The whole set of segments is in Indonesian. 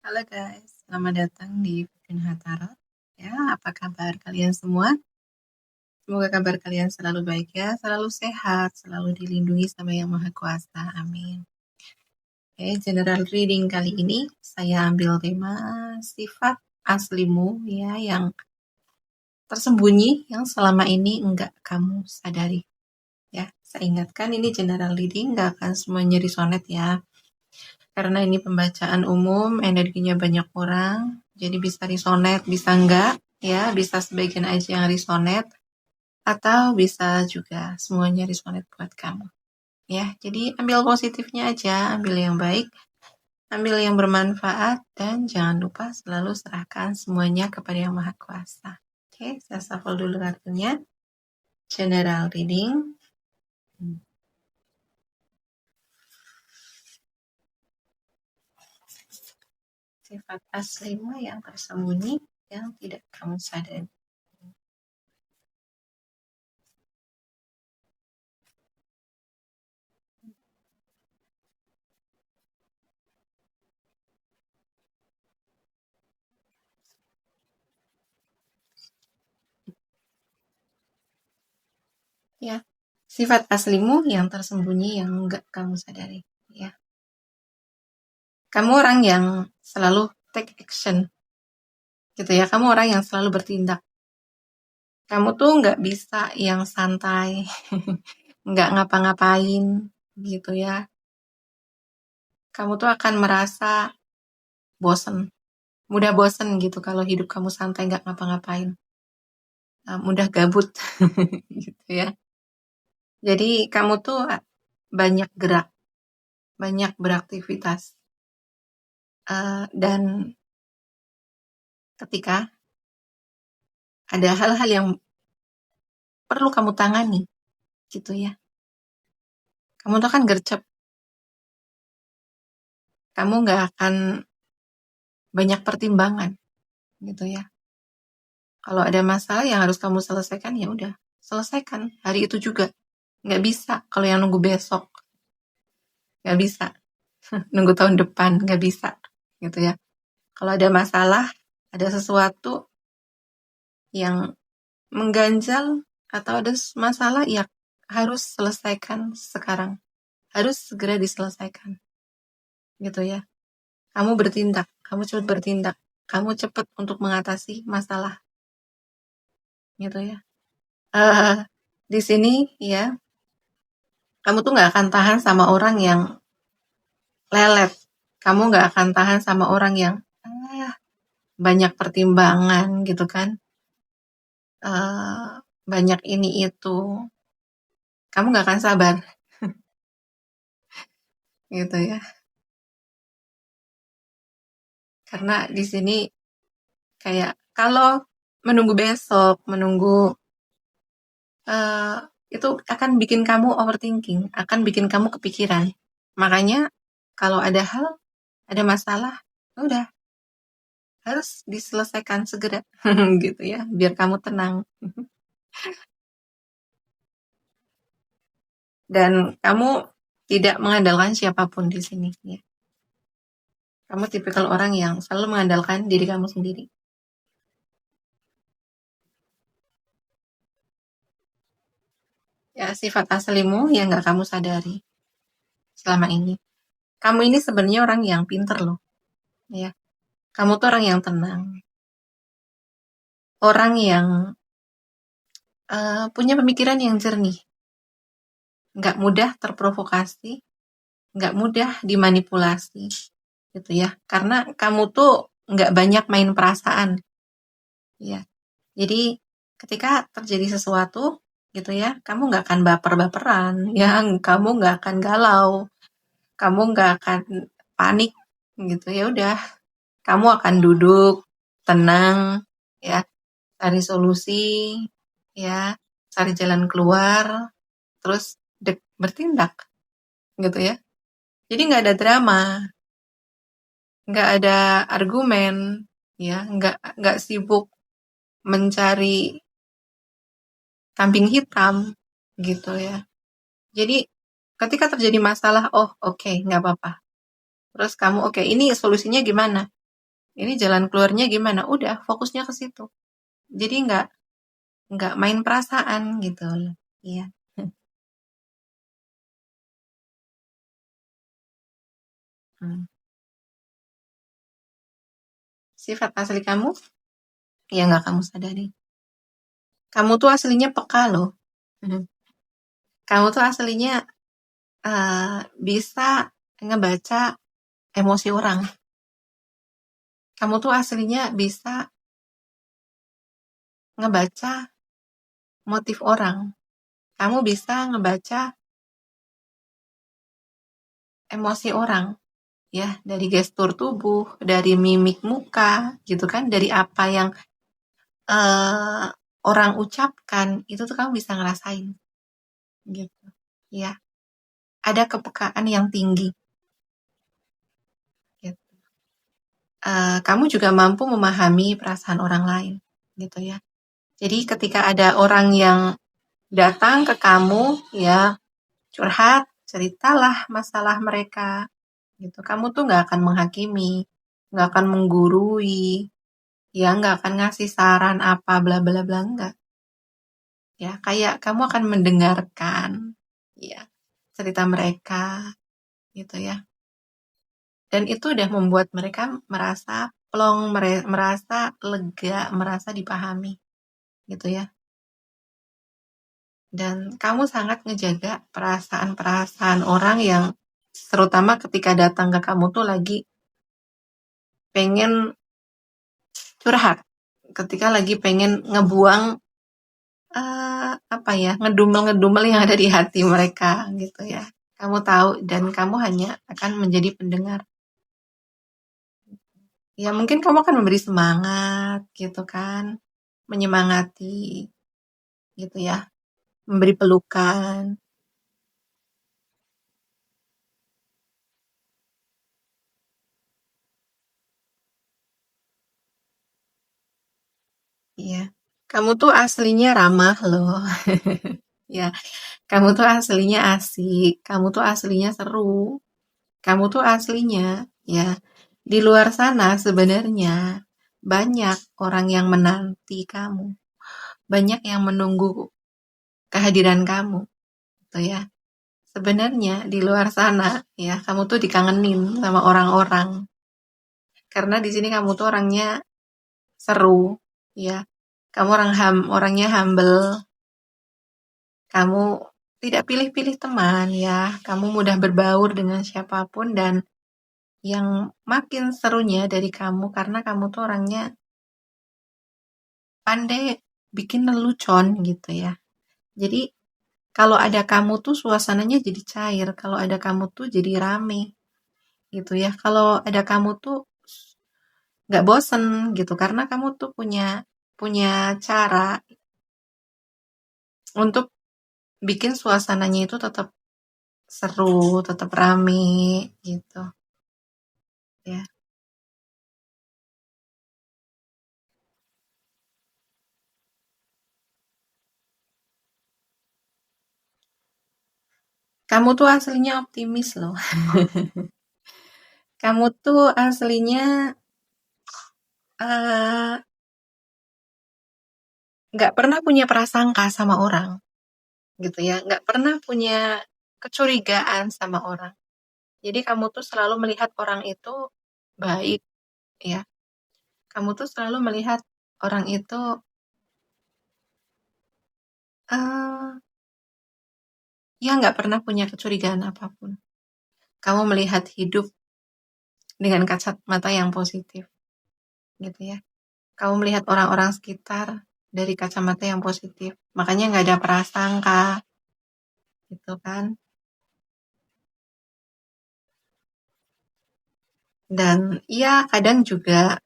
Halo guys, selamat datang di Pipin Tarot. Ya, apa kabar kalian semua? Semoga kabar kalian selalu baik ya, selalu sehat, selalu dilindungi sama Yang Maha Kuasa. Amin. Oke, general reading kali ini saya ambil tema sifat aslimu ya, yang tersembunyi, yang selama ini enggak kamu sadari. Ya, saya ingatkan ini general reading, enggak akan semuanya resonate ya. Karena ini pembacaan umum, energinya banyak orang, jadi bisa resonate, bisa enggak, ya, bisa sebagian aja yang resonate, atau bisa juga semuanya resonate buat kamu. Ya, jadi ambil positifnya aja, ambil yang baik, ambil yang bermanfaat, dan jangan lupa selalu serahkan semuanya kepada Yang Maha Kuasa. Oke, saya shuffle dulu kartunya. General reading. Sifat aslimu yang tersembunyi, yang tidak kamu sadari. Ya, sifat aslimu yang tersembunyi yang enggak kamu sadari. Ya, kamu orang yang selalu take action, gitu ya. Kamu orang yang selalu bertindak. Kamu tuh nggak bisa yang santai, nggak ngapa-ngapain, gitu ya. Kamu tuh akan merasa bosen, mudah bosen gitu kalau hidup kamu santai nggak ngapa-ngapain, mudah gabut, gitu ya. Jadi kamu tuh banyak gerak, banyak beraktivitas, dan ketika ada hal-hal yang perlu kamu tangani, gitu ya. Kamu tuh kan gercep, kamu nggak akan banyak pertimbangan, gitu ya. Kalau ada masalah yang harus kamu selesaikan, ya udah, selesaikan hari itu juga. Nggak bisa kalau yang nunggu besok, nggak bisa. Nunggu tahun depan, nggak bisa, gitu ya. Kalau ada masalah, ada sesuatu yang mengganjal, atau ada masalah, ya harus selesaikan sekarang. Harus segera diselesaikan, gitu ya. Kamu bertindak, kamu cepat bertindak, kamu cepat untuk mengatasi masalah, gitu ya. Di sini ya, kamu tuh nggak akan tahan sama orang yang lelet. Kamu nggak akan tahan sama orang yang banyak pertimbangan, gitu kan. Banyak ini itu. Kamu nggak akan sabar, gitu ya. Karena di sini kayak kalau menunggu besok, menunggu itu akan bikin kamu overthinking, akan bikin kamu kepikiran. Makanya kalau ada hal, ada masalah, udah harus diselesaikan segera, gitu ya, biar kamu tenang. Dan kamu tidak mengandalkan siapapun di sini. Ya. Kamu tipikal orang yang selalu mengandalkan diri kamu sendiri. Ya, sifat aslimu yang nggak kamu sadari selama ini. Kamu ini sebenarnya orang yang pinter loh. Ya, kamu tuh orang yang tenang, orang yang punya pemikiran yang jernih, nggak mudah terprovokasi, nggak mudah dimanipulasi, gitu ya. Karena kamu tuh nggak banyak main perasaan, ya. Jadi ketika terjadi sesuatu, gitu ya, kamu nggak akan baper-baperan, ya. Kamu nggak akan galau, kamu nggak akan panik, gitu ya. Udah, kamu akan duduk tenang, ya, cari solusi, ya, cari jalan keluar, terus bertindak, gitu ya. Jadi nggak ada drama, nggak ada argumen, ya, nggak sibuk mencari kambing hitam, gitu ya. Jadi ketika terjadi masalah, oh oke, nggak apa-apa. Terus kamu oke, ini solusinya gimana? Ini jalan keluarnya gimana? Udah, fokusnya ke situ. Jadi nggak main perasaan gitu loh. Iya. Hmm. Sifat asli kamu yang nggak kamu sadari. Kamu tuh aslinya peka loh. Mhm. Kamu tuh aslinya bisa ngebaca emosi orang. Kamu tuh aslinya bisa ngebaca motif orang. Kamu bisa ngebaca emosi orang, ya, dari gestur tubuh, dari mimik muka, gitu kan, dari apa yang eh, orang ucapkan, itu tuh kamu bisa ngerasain, gitu. Ya, ada kepekaan yang tinggi, gitu. Kamu juga mampu memahami perasaan orang lain, gitu ya. Jadi ketika ada orang yang datang ke kamu, ya, curhat, ceritalah masalah mereka, gitu. Kamu tuh nggak akan menghakimi, nggak akan menggurui, ya nggak akan ngasih saran apa bla bla bla enggak. Ya, kayak kamu akan mendengarkan, ya, cerita mereka, gitu ya. Dan itu udah membuat mereka merasa plong, merasa lega, merasa dipahami, gitu ya. Dan kamu sangat ngejaga perasaan-perasaan orang yang terutama ketika datang ke kamu tuh lagi pengen curhat, ketika lagi pengen ngebuang apa ya, ngedumel-ngedumel yang ada di hati mereka gitu ya. Kamu tahu dan kamu hanya akan menjadi pendengar. Ya mungkin kamu akan memberi semangat gitu kan, menyemangati gitu ya, memberi pelukan. Iya. Kamu tuh aslinya ramah loh. Ya, kamu tuh aslinya asik, kamu tuh aslinya seru, kamu tuh aslinya ya. Di luar sana sebenarnya banyak orang yang menanti kamu, banyak yang menunggu kehadiran kamu, gitu ya. Sebenarnya di luar sana ya, kamu tuh dikangenin sama orang-orang. Karena di sini kamu tuh orangnya seru, ya. Kamu orangnya humble, kamu tidak pilih-pilih teman ya. Kamu mudah berbaur dengan siapapun dan yang makin serunya dari kamu karena kamu tuh orangnya pandai bikin lelucon gitu ya. Jadi kalau ada kamu tuh suasananya jadi cair, kalau ada kamu tuh jadi rame gitu ya. Kalau ada kamu tuh nggak bosen gitu karena kamu tuh punya punya cara untuk bikin suasananya itu tetap seru, tetap rame gitu ya. Kamu tuh aslinya optimis loh. Kamu tuh aslinya eh, nggak pernah punya prasangka sama orang gitu ya, nggak pernah punya kecurigaan sama orang. Jadi kamu tuh selalu melihat orang itu baik ya. Kamu tuh selalu melihat orang itu eh ya nggak pernah punya kecurigaan apapun. Kamu melihat hidup dengan kacamata yang positif, gitu ya. Kamu melihat orang-orang sekitar dari kacamata yang positif. Makanya nggak ada prasangka, gitu kan. Dan iya kadang juga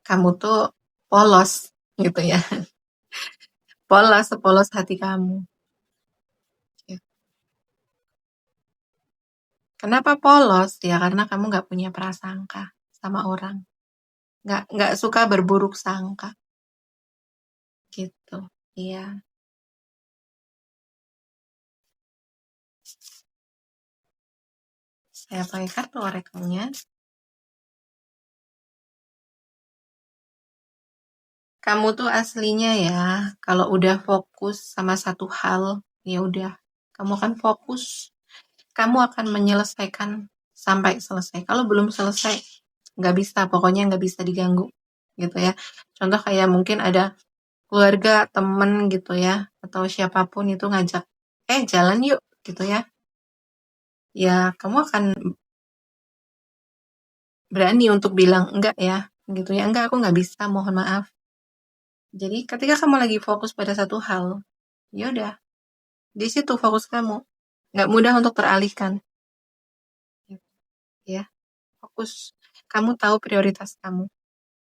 kamu tuh polos, gitu ya. Polos, sepolos hati kamu. Ya. Kenapa polos? Ya karena kamu nggak punya prasangka sama orang. Nggak suka berburuk sangka, gitu. Iya. Saya pakai kartu orakelnya. Kamu tuh aslinya ya, kalau udah fokus sama satu hal, ya udah, kamu akan fokus, kamu akan menyelesaikan sampai selesai. Kalau belum selesai, nggak bisa, pokoknya nggak bisa diganggu, gitu ya. Contoh kayak mungkin ada keluarga, temen gitu ya, atau siapapun itu ngajak, jalan yuk, gitu ya. Ya, kamu akan berani untuk bilang enggak ya, gitu ya. Enggak, aku nggak bisa, mohon maaf. Jadi ketika kamu lagi fokus pada satu hal, ya udah, di situ fokus kamu. Nggak mudah untuk teralihkan, gitu ya. Fokus. Kamu tahu prioritas kamu,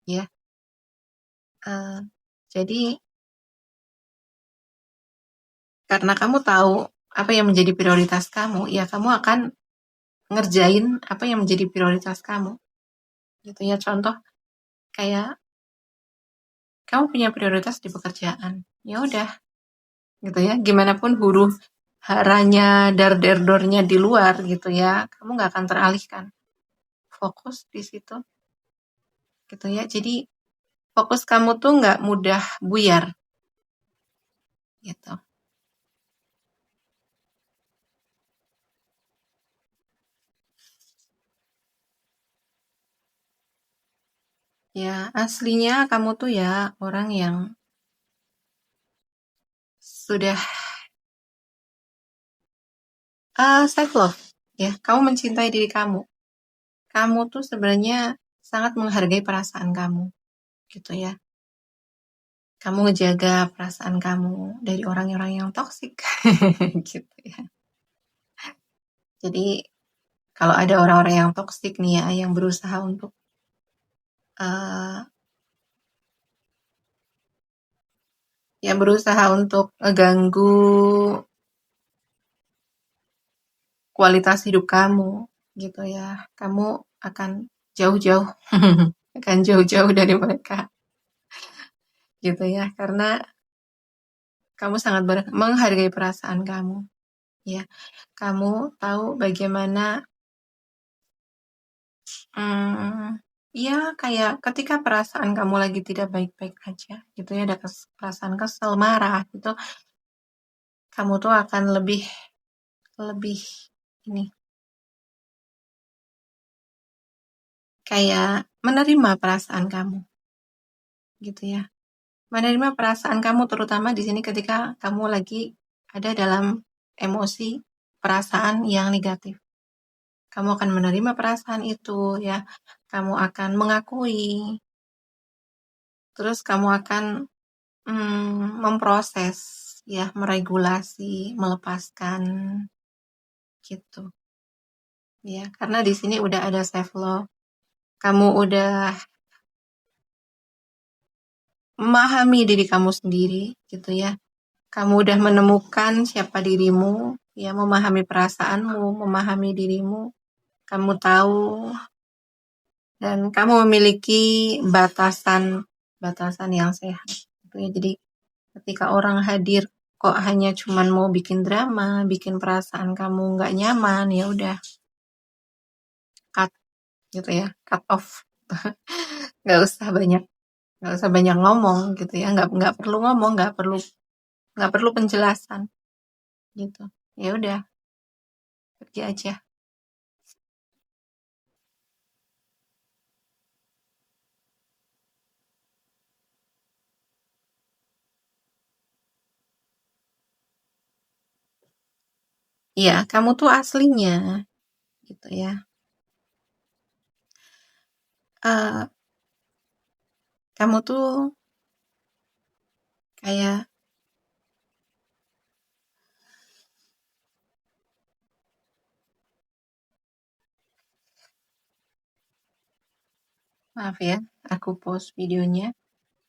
ya. Eh, jadi karena kamu tahu apa yang menjadi prioritas kamu, ya kamu akan ngerjain apa yang menjadi prioritas kamu, gitu ya. Contoh kayak kamu punya prioritas di pekerjaan, ya udah, gitu ya. Gimana pun huru haranya, dar-der-dornya di luar, gitu ya. Kamu nggak akan teralihkan. Fokus di situ, gitu ya. Jadi fokus kamu tuh nggak mudah buyar, gitu. Ya, aslinya kamu tuh ya orang yang sudah self love, ya. Kamu mencintai diri kamu. Kamu tuh sebenarnya sangat menghargai perasaan kamu, gitu ya. Kamu ngejaga perasaan kamu dari orang-orang yang toksik, gitu ya. Jadi kalau ada orang-orang yang toksik nih ya, yang berusaha untuk uh, ngeganggu kualitas hidup kamu, gitu ya. Kamu akan jauh-jauh, akan jauh-jauh dari mereka, gitu ya. Karena kamu sangat menghargai perasaan kamu, ya. Kamu tahu bagaimana, ya kayak ketika perasaan kamu lagi tidak baik-baik aja, gitu ya. Ada perasaan kesel, marah, gitu. Kamu tuh akan lebih lebih ini kayak menerima perasaan kamu, gitu ya. Menerima perasaan kamu terutama di sini ketika kamu lagi ada dalam emosi perasaan yang negatif. Kamu akan menerima perasaan itu ya. Kamu akan mengakui, terus kamu akan memproses ya, meregulasi, melepaskan, gitu. Ya, karena di sini udah ada self love. Kamu udah memahami diri kamu sendiri, gitu ya. Kamu udah menemukan siapa dirimu, ya, memahami perasaanmu, memahami dirimu. Kamu tahu dan kamu memiliki batasan yang sehat. Gitu ya. Jadi ketika orang hadir kok hanya cuman mau bikin drama, bikin perasaan kamu nggak nyaman, ya udah cut, gitu ya, cut off. nggak usah banyak nggak usah banyak ngomong, gitu ya. Nggak perlu ngomong, nggak perlu penjelasan, gitu. Ya udah, pergi aja. Iya, kamu tuh aslinya, gitu ya. Eh, kamu tuh kayak, maaf ya, aku post videonya.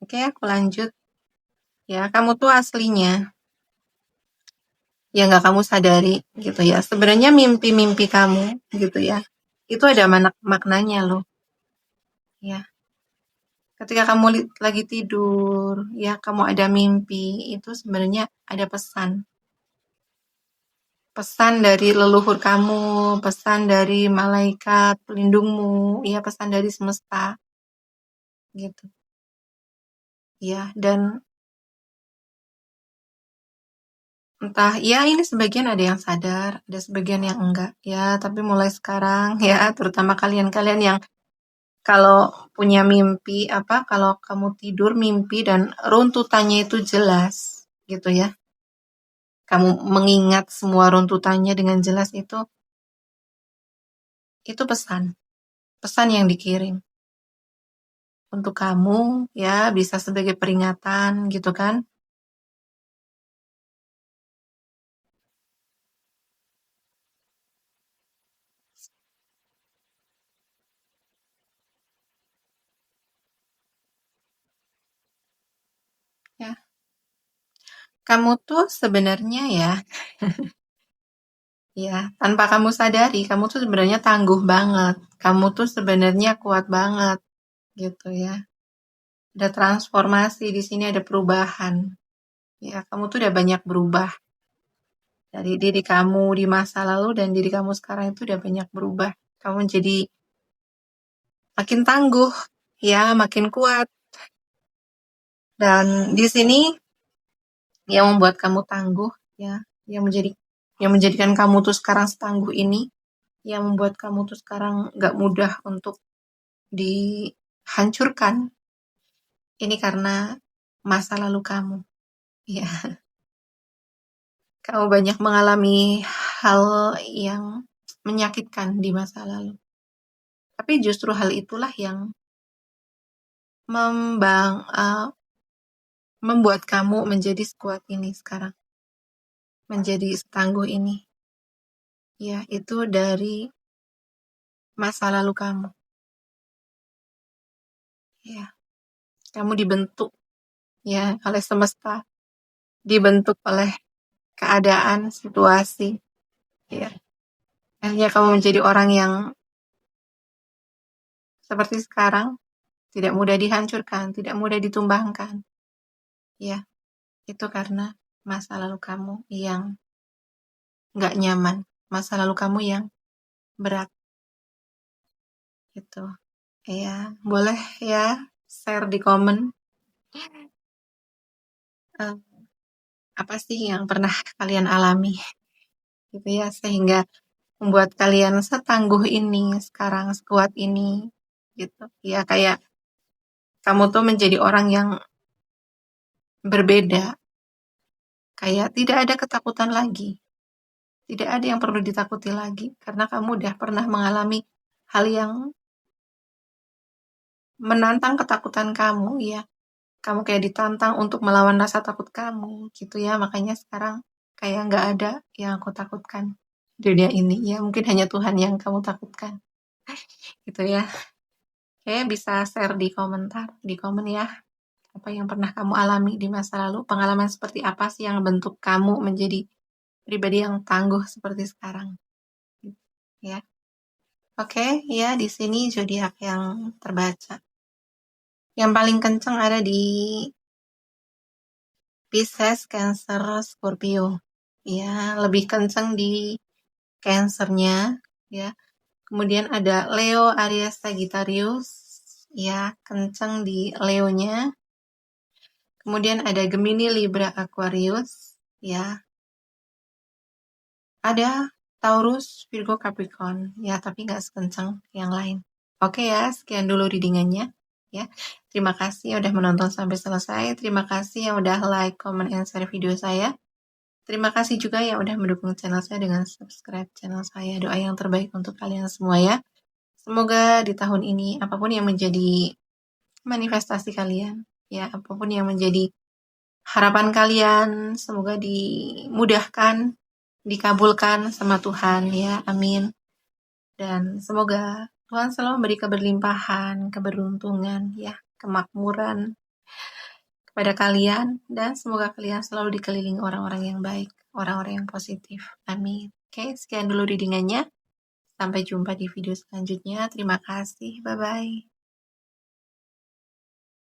Oke, aku lanjut. Ya, kamu tuh aslinya, ya nggak kamu sadari, gitu ya. Sebenarnya mimpi-mimpi kamu, gitu ya, itu ada maknanya loh, ya. Ketika kamu lagi tidur, ya, kamu ada mimpi, itu sebenarnya ada pesan. Pesan dari leluhur kamu, pesan dari malaikat pelindungmu, ya, pesan dari semesta, gitu. ya. Dan entah, ya ini sebagian ada yang sadar, ada sebagian yang enggak, ya. Tapi mulai sekarang, ya, terutama kalian-kalian yang kalau punya mimpi, kalau kamu tidur mimpi dan runtutannya itu jelas, gitu ya. Kamu mengingat semua runtutannya dengan jelas itu pesan yang dikirim untuk kamu, ya, bisa sebagai peringatan, gitu kan. Ya, kamu tuh sebenarnya ya, ya, tanpa kamu sadari, kamu tuh sebenarnya tangguh banget. Kamu tuh sebenarnya kuat banget, gitu ya. Ada transformasi di sini, ada perubahan. Ya, kamu tuh udah banyak berubah. Dari diri kamu di masa lalu dan diri kamu sekarang itu udah banyak berubah. Kamu jadi makin tangguh, ya, makin kuat. Dan di sini yang membuat kamu tangguh, ya, yang menjadikan kamu tuh sekarang setangguh ini, yang membuat kamu tuh sekarang gak mudah untuk dihancurkan. Ini karena masa lalu kamu. Ya, kamu banyak mengalami hal yang menyakitkan di masa lalu. Tapi justru hal itulah yang membuat kamu menjadi sekuat ini sekarang. Menjadi setangguh ini. Ya, itu dari masa lalu kamu. Ya, kamu dibentuk ya oleh semesta, dibentuk oleh keadaan, situasi. Ya, akhirnya kamu menjadi orang yang seperti sekarang, tidak mudah dihancurkan, tidak mudah ditumbangkan. Ya, itu karena masa lalu kamu yang nggak nyaman, masa lalu kamu yang berat. Gitu. Ya, boleh ya share di komen eh, apa sih yang pernah kalian alami, gitu ya, sehingga membuat kalian setangguh ini sekarang, sekuat ini, gitu. Ya, kayak kamu tuh menjadi orang yang berbeda, kayak tidak ada ketakutan lagi, tidak ada yang perlu ditakuti lagi, karena kamu udah pernah mengalami hal yang menantang ketakutan kamu, ya. Kamu kayak ditantang untuk melawan rasa takut kamu, gitu ya. Makanya sekarang kayak nggak ada yang aku takutkan di dunia ini. Ya, mungkin hanya Tuhan yang kamu takutkan, gitu ya. Oke, bisa share di komentar, di komen ya. Apa yang pernah kamu alami di masa lalu? Pengalaman seperti apa sih yang bentuk kamu menjadi pribadi yang tangguh seperti sekarang? Ya, oke, ya, di sini zodiak yang terbaca. Yang paling kenceng ada di Pisces, Cancer, Scorpio. Ya, lebih kenceng di Cancernya, ya. Kemudian ada Leo, Aries, Sagittarius, ya, kenceng di Leonya. Kemudian ada Gemini, Libra, Aquarius, ya. Ada Taurus, Virgo, Capricorn, ya, tapi nggak sekenceng yang lain. Oke ya, sekian dulu readingannya, ya. Terima kasih yang udah menonton sampai selesai. Terima kasih yang udah like, comment, and share video saya. Terima kasih juga yang udah mendukung channel saya dengan subscribe channel saya. Doa yang terbaik untuk kalian semua ya. Semoga di tahun ini apapun yang menjadi manifestasi kalian, ya, apapun yang menjadi harapan kalian, semoga dimudahkan, dikabulkan sama Tuhan ya. Amin. Dan semoga Tuhan selalu memberi keberlimpahan, keberuntungan ya, kemakmuran kepada kalian, dan semoga kalian selalu dikelilingi orang-orang yang baik, orang-orang yang positif. Amin. Oke, sekian dulu readingannya. Sampai jumpa di video selanjutnya. Terima kasih. Bye-bye.